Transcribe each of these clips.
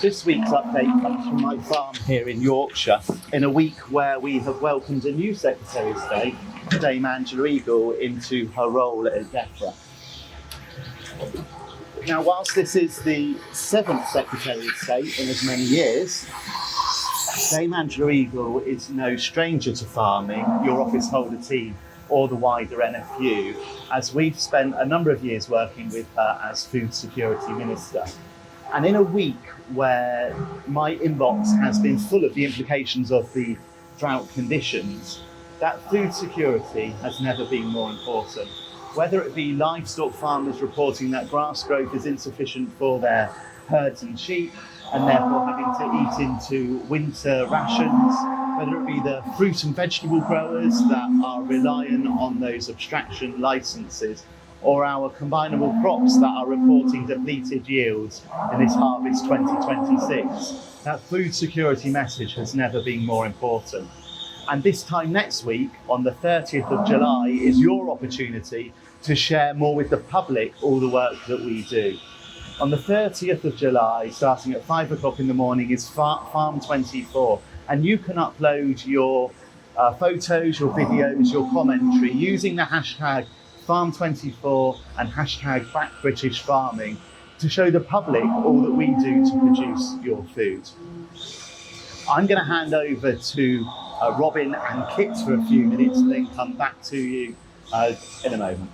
This week's update comes from my farm here in Yorkshire, in a week where we have welcomed a new Secretary of State, Dame Angela Eagle, into her role at Defra. Now, whilst this is the 7th Secretary of State in as many years, Dame Angela Eagle is no stranger to farming, your office holder team, or the wider NFU, as we've spent a number of years working with her as Food Security Minister. And in a week where my inbox has been full of the implications of the drought conditions, that food security has never been more important. Whether it be livestock farmers reporting that grass growth is insufficient for their herds and sheep, and therefore having to eat into winter rations, whether it be the fruit and vegetable growers that are reliant on those abstraction licences, or our combinable crops that are reporting depleted yields in this harvest 2026. That food security message has never been more important. And this time next week, on the 30th of July, is your opportunity to share more with the public all the work that we do. On the 30th of July, starting at 5 o'clock in the morning, is Farm24, and you can upload your photos, your videos, your commentary using the hashtag Farm24 and hashtag #BackBritishFarming to show the public all that we do to produce your food. I'm going to hand over to Robyn and Kit for a few minutes and then come back to you in a moment.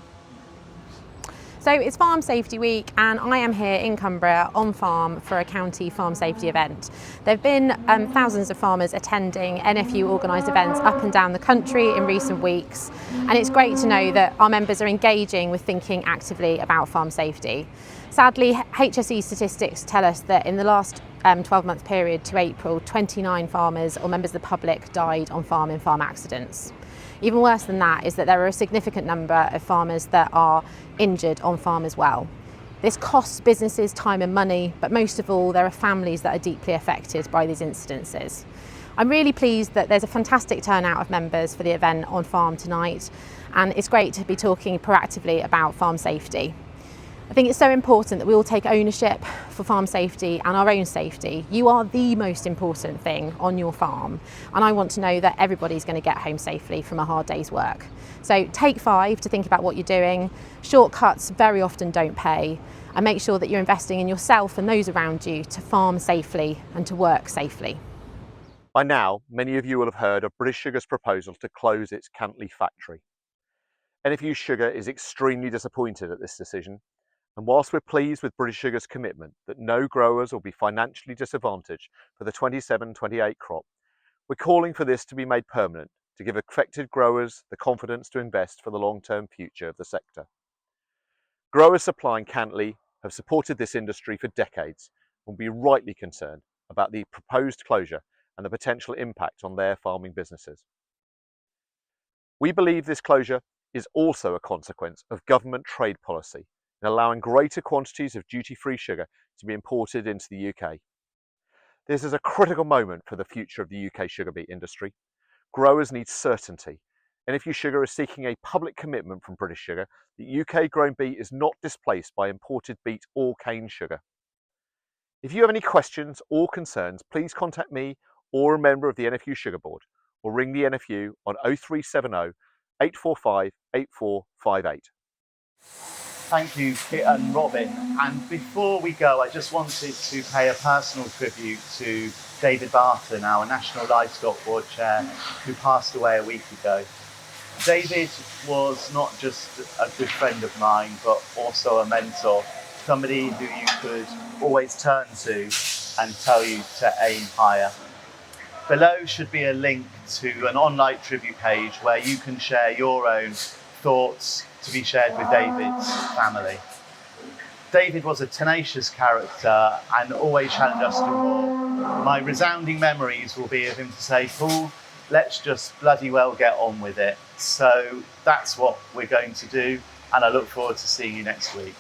So it's Farm Safety Week and I am here in Cumbria on farm for a county farm safety event. There have been thousands of farmers attending NFU organised events up and down the country in recent weeks, and it's great to know that our members are engaging with thinking actively about farm safety. Sadly, HSE statistics tell us that in the last 12-month period to April, 29 farmers or members of the public died on farm in farm accidents. Even worse than that is that there are a significant number of farmers that are injured on farm as well. This costs businesses time and money, but most of all, there are families that are deeply affected by these incidences. I'm really pleased that there's a fantastic turnout of members for the event on farm tonight, and it's great to be talking proactively about farm safety. I think it's so important that we all take ownership for farm safety and our own safety. You are the most important thing on your farm, and I want to know that everybody's going to get home safely from a hard day's work. So take 5 to think about what you're doing. Shortcuts very often don't pay, and make sure that you're investing in yourself and those around you to farm safely and to work safely. By now, many of you will have heard of British Sugar's proposal to close its Cantley factory. NFU Sugar is extremely disappointed at this decision. And whilst we're pleased with British Sugar's commitment that no growers will be financially disadvantaged for the 27-28 crop, we're calling for this to be made permanent to give affected growers the confidence to invest for the long-term future of the sector. Growers supplying Cantley have supported this industry for decades and will be rightly concerned about the proposed closure and the potential impact on their farming businesses. We believe this closure is also a consequence of government trade policy in allowing greater quantities of duty-free sugar to be imported into the UK. This is a critical moment for the future of the UK sugar beet industry. Growers need certainty, and NFU Sugar is seeking a public commitment from British Sugar that UK-grown beet is not displaced by imported beet or cane sugar. If you have any questions or concerns, please contact me or a member of the NFU Sugar Board, or ring the NFU on 0370 845 8458. Thank you, Kit and Robyn. And before we go, I just wanted to pay a personal tribute to David Barton, our National Livestock Board Chair, who passed away a week ago. David was not just a good friend of mine, but also a mentor, somebody who you could always turn to and tell you to aim higher. Below should be a link to an online tribute page where you can share your own thoughts to be shared with David's family. David was a tenacious character and always challenged us to more. My resounding memories will be of him to say, "Paul, let's just bloody well get on with it." So that's what we're going to do, and I look forward to seeing you next week.